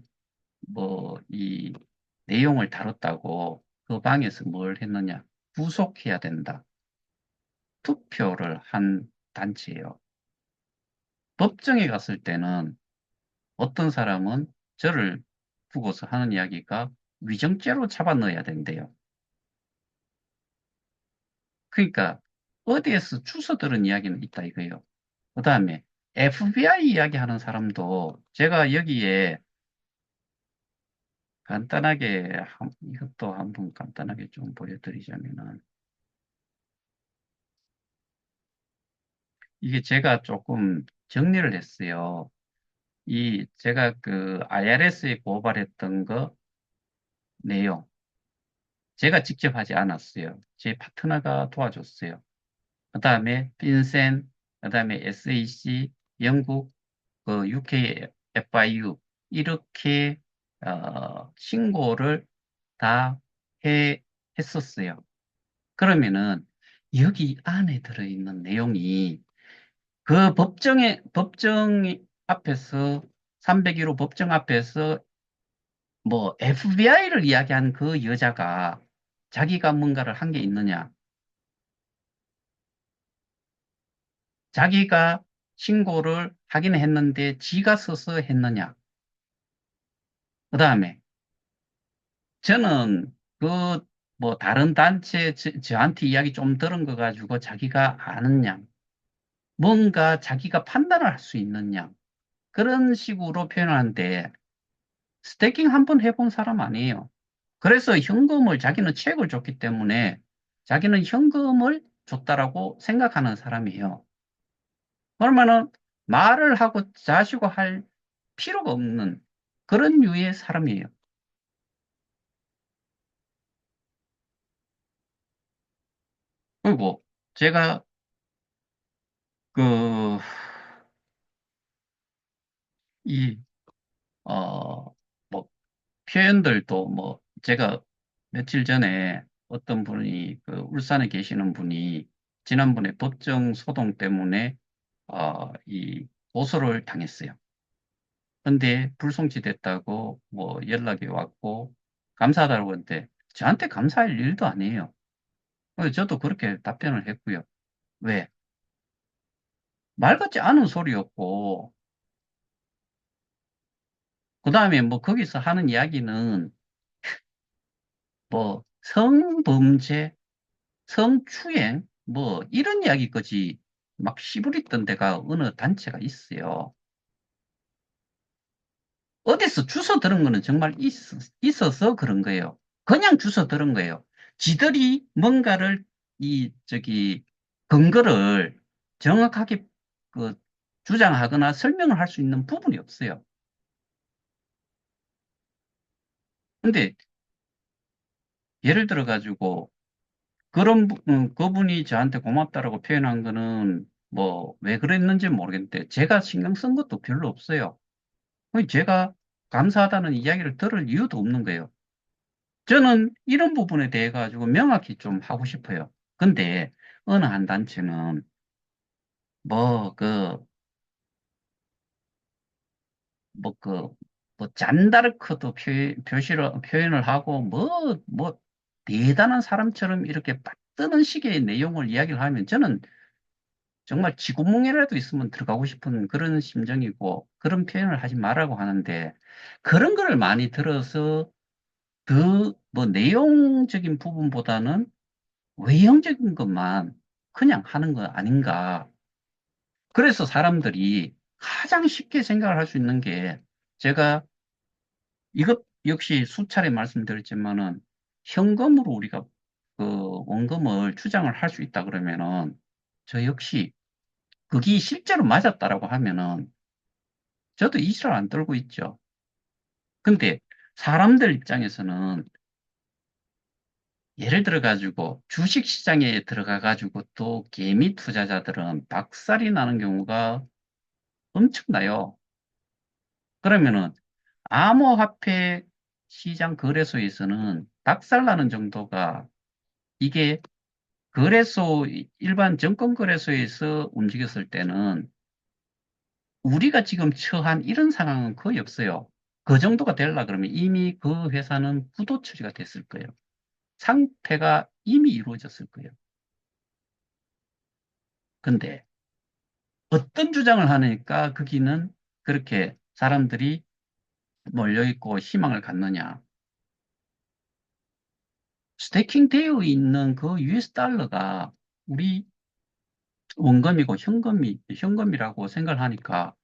뭐 이 내용을 다뤘다고 그 방에서 뭘 했느냐. 구속해야 된다. 투표를 한 단체예요. 법정에 갔을 때는 어떤 사람은 저를 두고서 하는 이야기가 위정죄로 잡아 넣어야 된대요. 그러니까 어디에서 주워 들은 이야기는 있다 이거예요. 그 다음에 FBI 이야기하는 사람도 제가 여기에 간단하게 이것도 한번 간단하게 좀 보여드리자면은 이게 제가 조금 정리를 했어요. 제가 그 IRS에 고발했던 거 내용, 제가 직접 하지 않았어요. 제 파트너가 도와줬어요. 그 다음에 핀센, 그 다음에 SAC, 영국, 그 UK FIU, 이렇게, 신고를 다 했었어요. 그러면은, 여기 안에 들어있는 내용이 그 법정 앞에서, 301호 법정 앞에서 뭐 FBI를 이야기한 그 여자가 자기가 뭔가를 한 게 있느냐? 자기가 신고를 하긴 했는데 지가 서서 했느냐? 그 다음에 저는 그 뭐 다른 단체 저한테 이야기 좀 들은 거 가지고 자기가 아는 양, 뭔가 자기가 판단을 할 수 있는 양, 그런 식으로 표현하는데 스태킹 한 번 해본 사람 아니에요. 그래서 현금을 자기는 체크를 줬기 때문에 자기는 현금을 줬다라고 생각하는 사람이에요. 그러면은 말을 하고 자시고 할 필요가 없는 그런 유의 사람이에요. 그리고 제가 그, 이, 뭐, 표현들도 뭐, 제가 며칠 전에 어떤 분이, 그, 울산에 계시는 분이 지난번에 법정 소동 때문에, 고소를 당했어요. 근데 불송치됐다고 뭐 연락이 왔고, 감사하다고 하는데, 저한테 감사할 일도 아니에요. 그래서 저도 그렇게 답변을 했고요. 왜? 말 같지 않은 소리였고, 그 다음에 뭐 거기서 하는 이야기는 뭐 성범죄, 성추행, 뭐 이런 이야기까지 막 씨부리던 데가 어느 단체가 있어요. 어디서 주워 들은 거는 정말 있어서 그런 거예요. 그냥 주워 들은 거예요. 지들이 뭔가를 근거를 정확하게 그 주장하거나 설명을 할 수 있는 부분이 없어요. 근데 예를 들어 가지고 그분이 저한테 고맙다라고 표현한 거는 뭐 왜 그랬는지 모르겠는데 제가 신경 쓴 것도 별로 없어요. 제가 감사하다는 이야기를 들을 이유도 없는 거예요. 저는 이런 부분에 대해 가지고 명확히 좀 하고 싶어요. 근데 어느 한 단체는 뭐 뭐 그, 잔다르크도 표현을 하고 뭐 대단한 사람처럼 이렇게 빡 뜨는 식의 내용을 이야기를 하면 저는 정말 지구멍에라도 있으면 들어가고 싶은 그런 심정이고 그런 표현을 하지 말라고 하는데 그런 거를 많이 들어서 더 뭐 내용적인 부분보다는 외형적인 것만 그냥 하는 거 아닌가. 그래서 사람들이 가장 쉽게 생각을 할 수 있는 게 제가 이것 역시 수차례 말씀드렸지만은 현금으로 우리가 그 원금을 추장을 할 수 있다 그러면은 저 역시 그게 실제로 맞았다라고 하면은 저도 이실 안 떨고 있죠. 근데 사람들 입장에서는 예를 들어 가지고 주식 시장에 들어가 가지고 또 개미 투자자들은 박살이 나는 경우가 엄청나요. 그러면은 암호화폐 시장 거래소에서는 박살 나는 정도가 이게 일반 증권 거래소에서 움직였을 때는 우리가 지금 처한 이런 상황은 거의 없어요. 그 정도가 되려 그러면 이미 그 회사는 부도 처리가 됐을 거예요. 상패가 이미 이루어졌을 거예요. 근데 어떤 주장을 하니까 거기는 그렇게 사람들이 몰려있고 희망을 갖느냐. 스태킹 되어 있는 그 US 달러가 우리 원금이고 현금이라고 생각을 하니까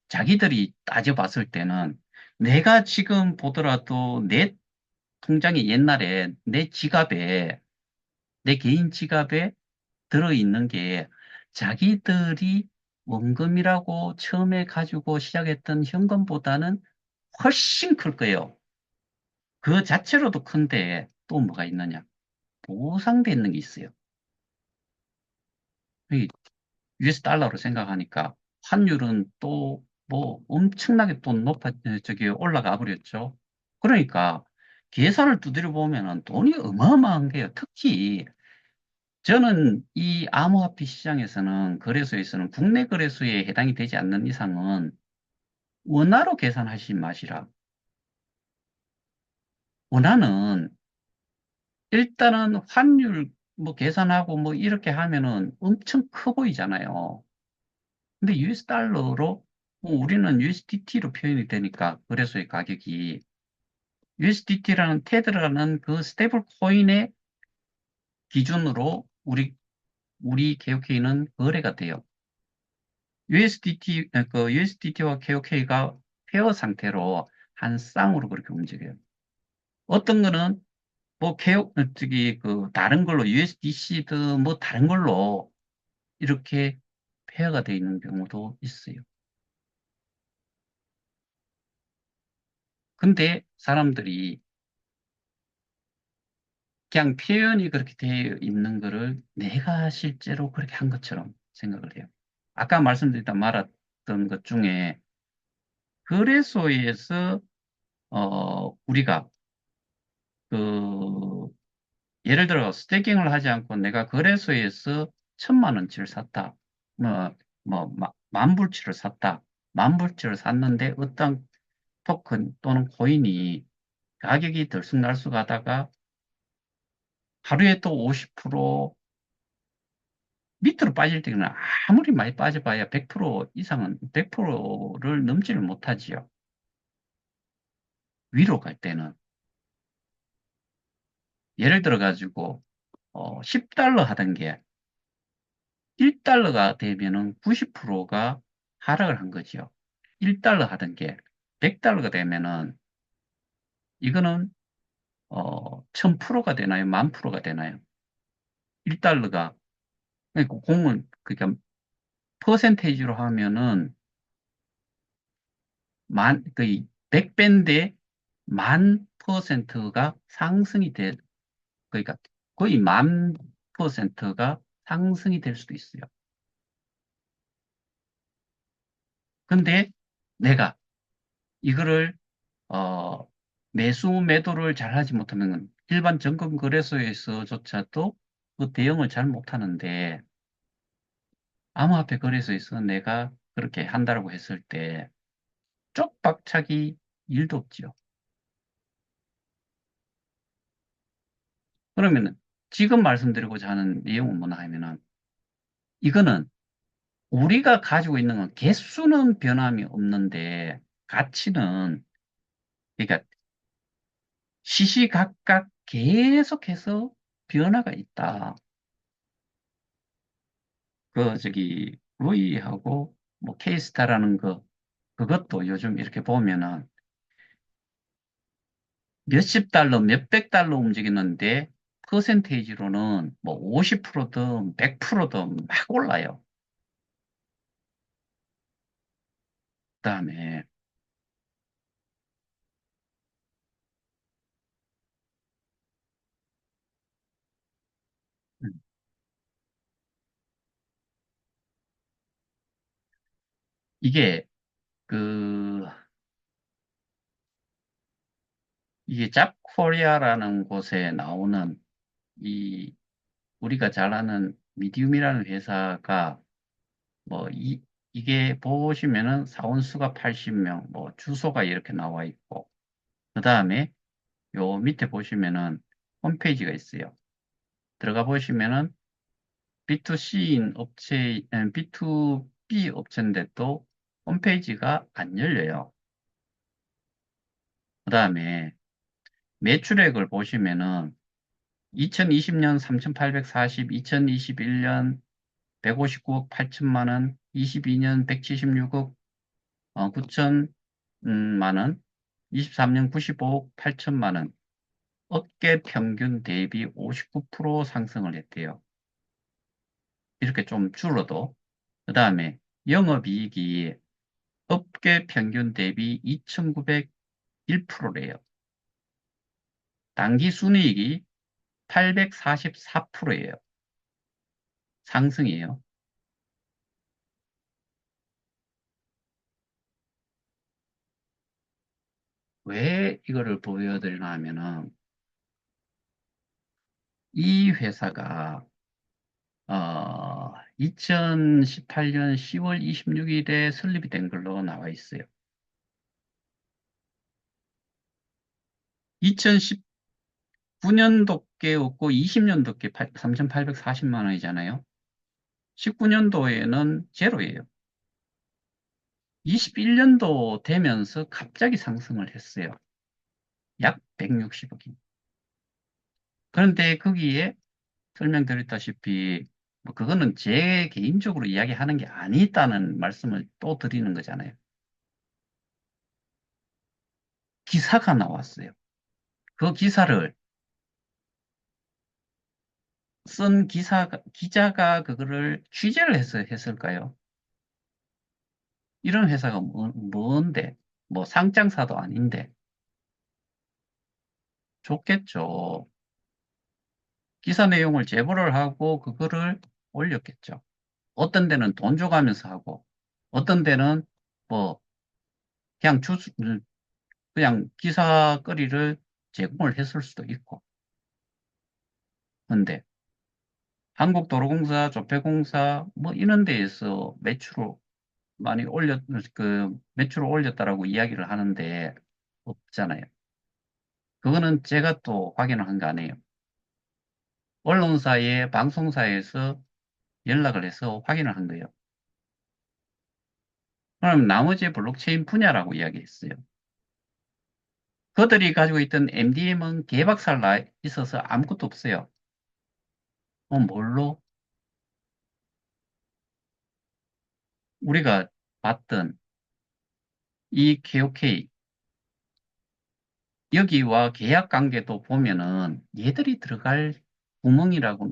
자기들이 따져봤을 때는 내가 지금 보더라도 내 통장에 옛날에 내 개인 지갑에 들어있는 게 자기들이 원금이라고 처음에 가지고 시작했던 현금보다는 훨씬 클 거예요. 그 자체로도 큰데 또 뭐가 있느냐? 보상돼 있는 게 있어요. 이 US 달러로 생각하니까 환율은 또 뭐 엄청나게 또 저기 올라가 버렸죠. 그러니까 계산을 두드려 보면은 돈이 어마어마한 게요. 특히 저는 이 암호화폐 시장에서는 거래소에서는 국내 거래소에 해당이 되지 않는 이상은 원화로 계산하지 마시라. 원화는 일단은 환율 뭐 계산하고 뭐 이렇게 하면은 엄청 커 보이잖아요. 근데 US 달러로 뭐 우리는 USDT로 표현이 되니까 거래소의 가격이 USDT라는 테드라는 그 스테이블 코인의 기준으로 우리 KOK는 거래가 돼요. USDT와 KOK가 페어 상태로 한 쌍으로 그렇게 움직여요. 어떤 거는 뭐 저기 다른 걸로 USDC든 뭐 다른 걸로 이렇게 페어가 되어 있는 경우도 있어요. 근데 사람들이 그냥 표현이 그렇게 되어 있는 거를 내가 실제로 그렇게 한 것처럼 생각을 해요. 아까 말씀드렸다 말았던 것 중에 거래소에서 우리가 그 예를 들어 스테이킹을 하지 않고 내가 거래소에서 1,000만 원치를 샀다. 만불치를 샀다. 만불치를 샀는데 어떤 토큰 또는 코인이 가격이 들쑥날쑥 하다가 하루에 또 50% 밑으로 빠질 때는 아무리 많이 빠져봐야 100% 이상은 100%를 넘지를 못하지요. 위로 갈 때는 예를 들어 가지고 10달러 하던 게 1달러가 되면은 90%가 하락을 한 거죠. 1달러 하던 게 100달러가 되면은 이거는 1000%가 되나요? 10,000%가 되나요? 1달러가 그러니까 공을 그러니까 퍼센테이지로 하면은 그 100배인데 10,000%가 상승이 그러니까 거의 10,000%가 상승이 될 수도 있어요. 근데 내가 이거를 어, 매수 매도를 잘 하지 못하면 일반 정금 거래소에서조차도 그 대응을 잘 못하는데 암호화폐 거래소에서 내가 그렇게 한다고 했을 때 쪽박차기 일도 없지요. 그러면은 지금 말씀드리고자 하는 내용은 뭐냐 하면은 이거는 우리가 가지고 있는 건 개수는 변함이 없는데 가치는 그러니까 시시각각 계속해서 변화가 있다. 로이하고 뭐 케이스타라는 그것도 요즘 이렇게 보면은 몇십 달러, 몇백 달러 움직이는데 퍼센테이지로는 뭐 50%든 100%든 막 올라요. 그다음에 음, 이게 그 이게 잡코리아라는 곳에 나오는 이 우리가 잘 아는 미디움이라는 회사가 뭐 이게 보시면은 사원수가 80명, 뭐 주소가 이렇게 나와 있고 그다음에 요 밑에 보시면은 홈페이지가 있어요. 들어가 보시면은 B2C인 B2B 업체인데 또 홈페이지가 안 열려요. 그다음에 매출액을 보시면은 2020년 3,840, 2021년 159억 8천만 원, 22년 176억 9천만 원, 23년 95억 8천만 원, 업계 평균 대비 59% 상승을 했대요. 이렇게 좀 줄어도. 그 다음에 영업이익이 업계 평균 대비 2,901%래요. 당기 순이익이 844%예요. 상승이에요. 왜 이거를 보여드리나 하면은 이 회사가 2018년 10월 26일에 설립이 된 걸로 나와 있어요. 2019년도께 없고 20년도께 3,840만 원이잖아요. 19년도에는 제로예요. 21년도 되면서 갑자기 상승을 했어요. 약 160억이. 그런데 거기에 설명드렸다시피 뭐 그거는 제 개인적으로 이야기하는 게 아니다는 말씀을 또 드리는 거잖아요. 기사가 나왔어요. 그 기사를 쓴 기자가 그거를 취재를 해서 했을까요? 이런 회사가 뭔데? 뭐 상장사도 아닌데. 좋겠죠. 기사 내용을 제보를 하고 그거를 올렸겠죠. 어떤 데는 돈 줘가면서 하고, 어떤 데는 뭐 그냥 그냥 기사거리를 제공을 했을 수도 있고. 근데 한국도로공사, 조폐공사 뭐 이런 데에서 매출을 올렸다라고 이야기를 하는데 없잖아요. 그거는 제가 또 확인을 한 거 아니에요. 언론사에, 방송사에서 연락을 해서 확인을 한 거예요. 그럼 나머지 블록체인 분야라고 이야기했어요. 그들이 가지고 있던 MDM은 개박살 나 있어서 아무것도 없어요. 뭘로? 우리가 봤던 이 KOK, 여기와 계약 관계도 보면은 얘들이 들어갈 구멍이라고,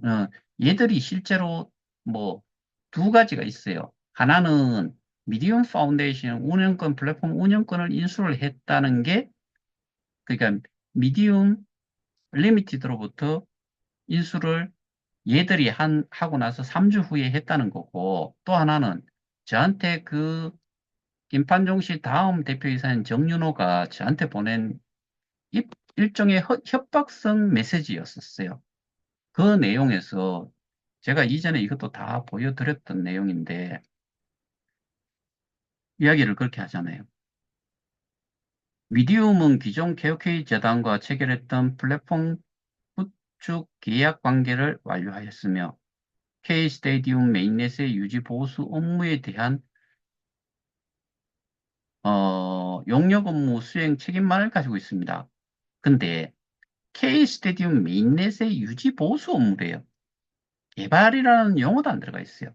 얘들이 실제로 뭐 두 가지가 있어요. 하나는 미디움 파운데이션 운영권, 플랫폼 운영권을 인수를 했다는 게, 그러니까 미디움 리미티드로부터 인수를 얘들이 하고 나서 3주 후에 했다는 거고, 또 하나는 저한테 김판종 씨 다음 대표이사인 정윤호가 저한테 보낸 일종의 협박성 메시지였었어요. 그 내용에서 제가 이전에 이것도 다 보여드렸던 내용인데, 이야기를 그렇게 하잖아요. 미디움은 기존 KOK 재단과 체결했던 플랫폼 구축 계약 관계를 완료하였으며, K 스테디움 메인넷의 유지 보수 업무에 대한 용역 업무 수행 책임만을 가지고 있습니다. 근데 K 스테디움 메인넷의 유지 보수 업무래요. 개발이라는 용어도 안 들어가 있어요.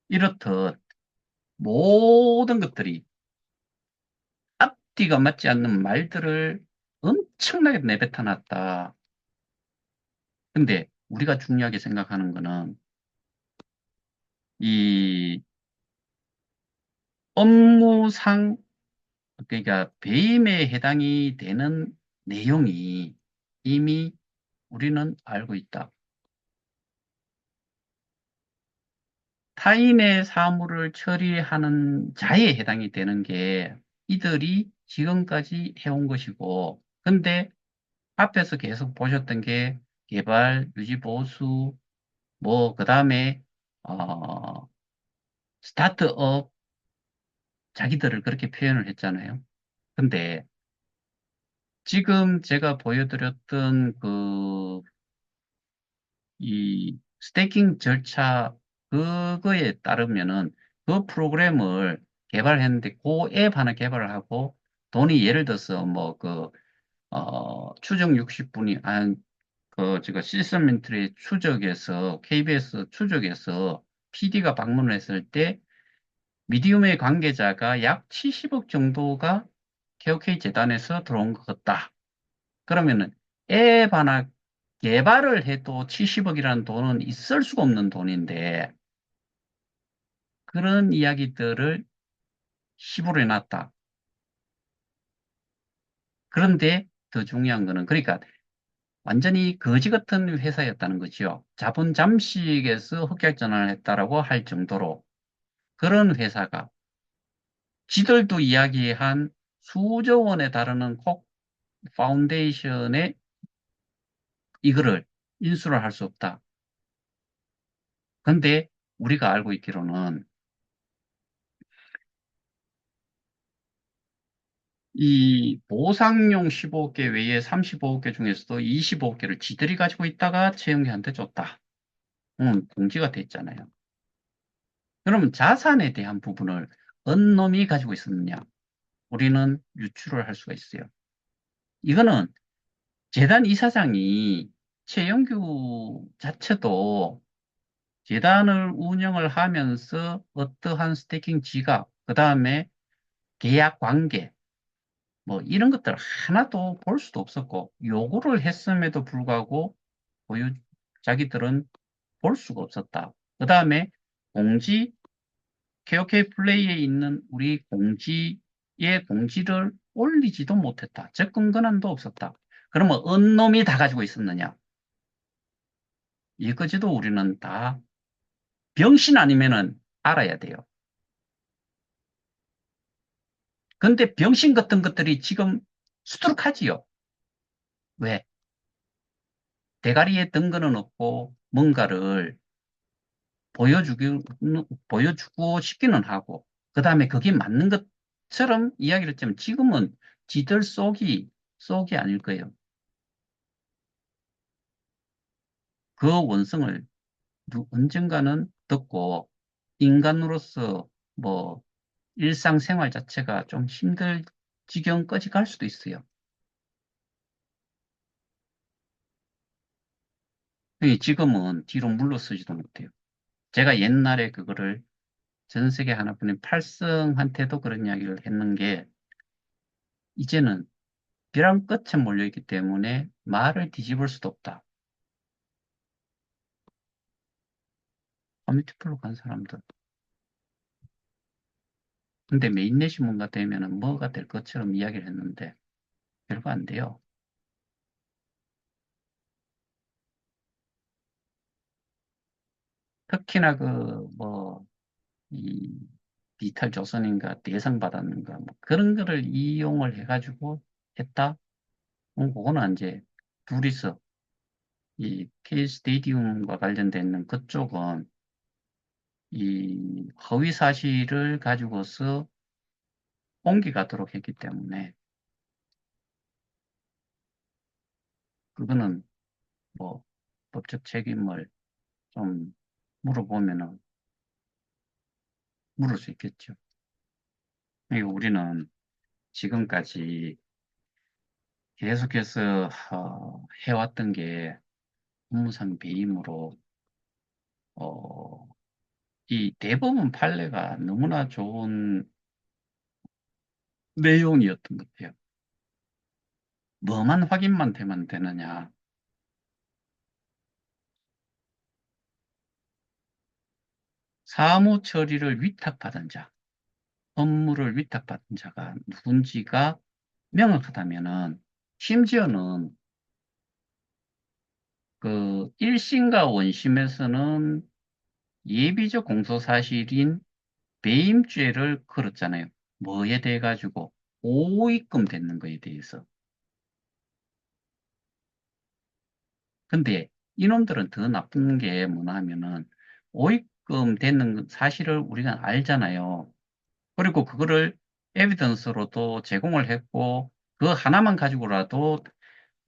이렇듯 모든 것들이 앞뒤가 맞지 않는 말들을 엄청나게 내뱉어 놨다. 근데 우리가 중요하게 생각하는 거는 이 업무상, 그러니까 배임에 해당이 되는 내용이 이미 우리는 알고 있다. 타인의 사물을 처리하는 자에 해당이 되는 게 이들이 지금까지 해온 것이고, 근데 앞에서 계속 보셨던 게 개발, 유지 보수, 뭐, 그 다음에, 어, 스타트업, 자기들을 그렇게 표현을 했잖아요. 근데 지금 제가 보여드렸던 이 스테이킹 절차, 그거에 따르면은 그 프로그램을 개발했는데 그 앱 하나 개발을 하고 돈이 예를 들어서 추정 60분이, 제가 시스템인트리 추적에서, KBS 추적에서 PD가 방문을 했을 때 미디움의 관계자가 약 70억 정도가 KOK 재단에서 들어온 것 같다. 그러면은 앱 하나 개발을 해도 70억이라는 돈은 있을 수가 없는 돈인데 그런 이야기들을 시부로 해놨다. 그런데 더 중요한 거는 그러니까 완전히 거지 같은 회사였다는 거죠. 자본 잠식에서 흑결전환을 했다라고 할 정도로 그런 회사가 지들도 이야기한 수조 원에 달하는 콕 파운데이션에 이거를 인수를 할 수 없다. 근데 우리가 알고 있기로는 이 보상용 15억 개 외에 35억 개 중에서도 25억 개를 지들이 가지고 있다가 채용기한테 줬다. 공지가 됐잖아요. 그러면 자산에 대한 부분을 어느 놈이 가지고 있었느냐? 우리는 유출을 할 수가 있어요. 이거는 재단 이사장이 최영규 자체도 재단을 운영을 하면서 어떠한 스테이킹 지갑, 그 다음에 계약 관계, 뭐 이런 것들 하나도 볼 수도 없었고 요구를 했음에도 불구하고 보유 자기들은 볼 수가 없었다. 그 다음에 공지 KOK 플레이에 있는 우리 공지의 공지를 올리지도 못했다. 접근 권한도 없었다. 그러면 언 놈이 다 가지고 있었느냐? 이거지도 우리는 다 병신 아니면은 알아야 돼요. 근데 병신 같은 것들이 지금 수두룩하지요. 왜? 대가리에 든 거는 없고 뭔가를 보여주고 싶기는 하고, 그 다음에 그게 맞는 것처럼 이야기를 했지만 지금은 지들 쏙이 아닐 거예요. 그 원성을 언젠가는 듣고 인간으로서 뭐 일상생활 자체가 좀 힘들 지경까지 갈 수도 있어요. 지금은 뒤로 물러서지도 못해요. 제가 옛날에 그거를 전 세계 하나뿐인 팔성한테도 그런 이야기를 했는 게 이제는 벼랑 끝에 몰려있기 때문에 말을 뒤집을 수도 없다. 커뮤니티플로 간 사람들. 근데 메인넷이 뭔가 되면은 뭐가 될 것처럼 이야기를 했는데 별거 안 돼요. 특히나 이 디지털 조선인가 대상 받았는가 뭐 그런 거를 이용을 해가지고 했다. 그거는 이제 둘이서 이 K 스테디움과 관련된 그쪽은 이 허위 사실을 가지고서 옮겨가도록 했기 때문에 그거는 뭐 법적 책임을 좀 물어보면은 물을 수 있겠죠. 그리고 우리는 지금까지 계속해서 해왔던 게 업무상 배임으로 어, 이 대법원 판례가 너무나 좋은 내용이었던 것 같아요. 뭐만 확인만 되면 되느냐. 사무 처리를 위탁받은 자, 업무를 위탁받은 자가 누군지가 명확하다면은 심지어는 그 1심과 원심에서는 예비적 공소사실인 배임죄를 걸었잖아요. 뭐에 대해 가지고 오입금 됐는 거에 대해서. 근데 이놈들은 더 나쁜 게 뭐냐 하면은 오입금 되는 사실을 우리가 알잖아요. 그리고 그거를 에비던스로도 제공을 했고 그 하나만 가지고라도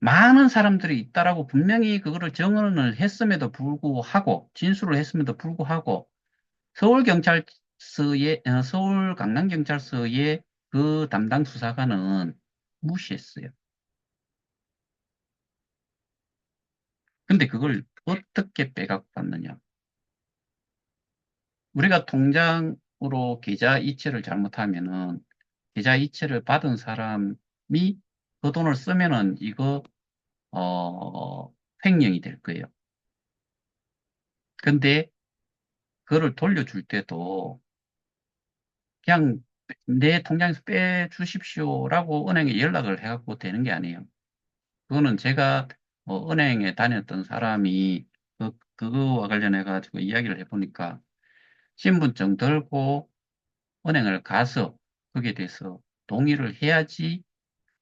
많은 사람들이 있다라고 분명히 그거를 증언을 했음에도 불구하고 진술을 했음에도 불구하고 서울 강남경찰서의 그 담당 수사관은 무시했어요. 근데 그걸 어떻게 빼각받느냐? 우리가 통장으로 계좌 이체를 잘못하면은 계좌 이체를 받은 사람이 그 돈을 쓰면은 이거 횡령이 될 거예요. 근데 그거를 돌려줄 때도 그냥 내 통장에서 빼주십시오라고 은행에 연락을 해갖고 되는 게 아니에요. 그거는 제가 은행에 다녔던 사람이 그거와 관련해 가지고 이야기를 해보니까 신분증 들고 은행을 가서 거기에 대해서 동의를 해야지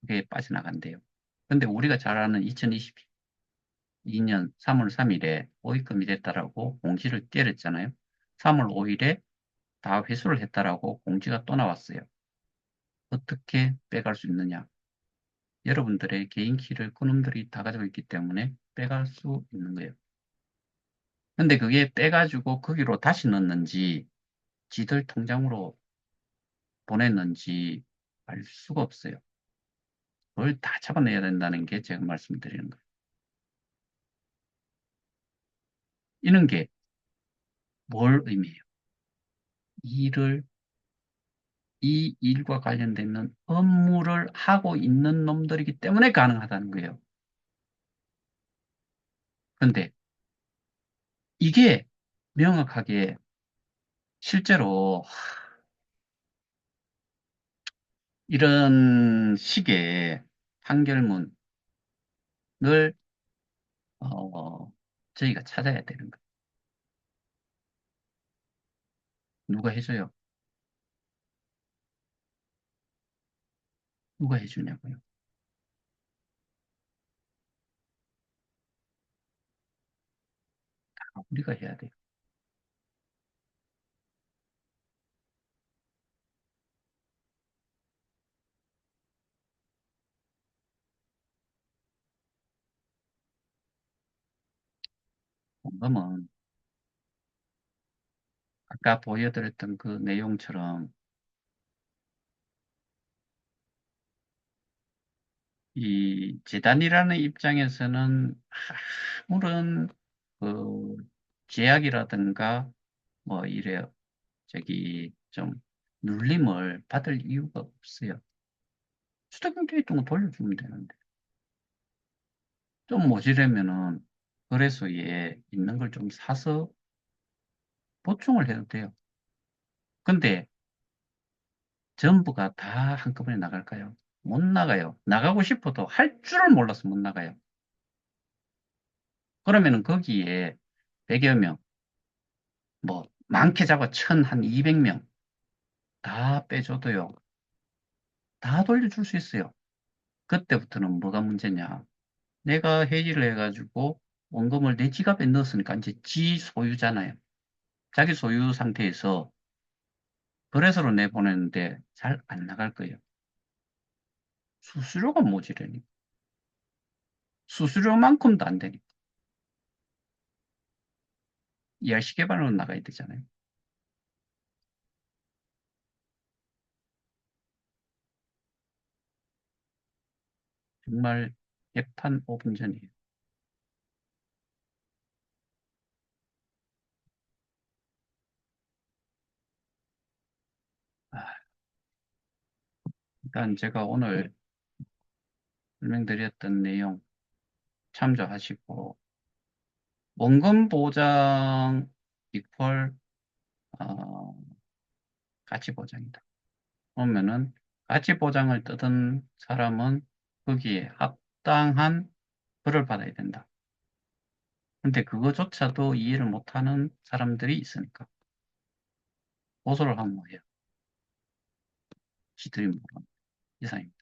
그게 빠져나간대요. 근데 우리가 잘 아는 2022년 3월 3일에 오입금이 됐다라고 공지를 때렸잖아요. 3월 5일에 다 회수를 했다라고 공지가 또 나왔어요. 어떻게 빼갈 수 있느냐? 여러분들의 개인 키를 그놈들이 다 가지고 있기 때문에 빼갈 수 있는 거예요. 근데 그게 빼가지고 거기로 다시 넣는지 지들 통장으로 보냈는지 알 수가 없어요. 그걸 다 잡아내야 된다는 게 제가 말씀드리는 거예요. 이런 게 뭘 의미해요? 일을, 이 일과 관련되는 업무를 하고 있는 놈들이기 때문에 가능하다는 거예요. 근데 이게 명확하게 실제로 이런 식의 판결문을 어, 저희가 찾아야 되는 거예요. 누가 해줘요? 누가 해주냐고요? 우리가 해야 돼요. 공감은 아까 보여드렸던 그 내용처럼 이 재단이라는 입장에서는 아무런 그 제약이라든가 뭐 이래요. 저기 좀 눌림을 받을 이유가 없어요. 수도경제에 있던 거 돌려주면 되는데 좀 모자라면은 거래소에 있는 걸 좀 사서 보충을 해도 돼요. 근데 전부가 다 한꺼번에 나갈까요? 못 나가요. 나가고 싶어도 할 줄을 몰라서 못 나가요. 그러면은 거기에 100여 명, 뭐 많게 잡아 1000, 한 200명 다 빼줘도요. 다 돌려줄 수 있어요. 그때부터는 뭐가 문제냐? 내가 회의를 해가지고 원금을 내 지갑에 넣었으니까 이제 지 소유잖아요. 자기 소유 상태에서 거래소로 내보내는데 잘 안 나갈 거예요. 수수료가 모자라니. 수수료만큼도 안 되니까. 이할 개발로 나가야 되잖아요. 정말 개판 5분 전이에요. 아, 일단 제가 오늘 설명드렸던 내용 참조하시고 원금 보장 이퀄 어, 가치 보장이다. 그러면은 가치 보장을 뜯은 사람은 거기에 합당한 벌을 받아야 된다. 근데 그거조차도 이해를 못하는 사람들이 있으니까 고소를 하면 뭐해요? 지들이 뭐라 이상입니다.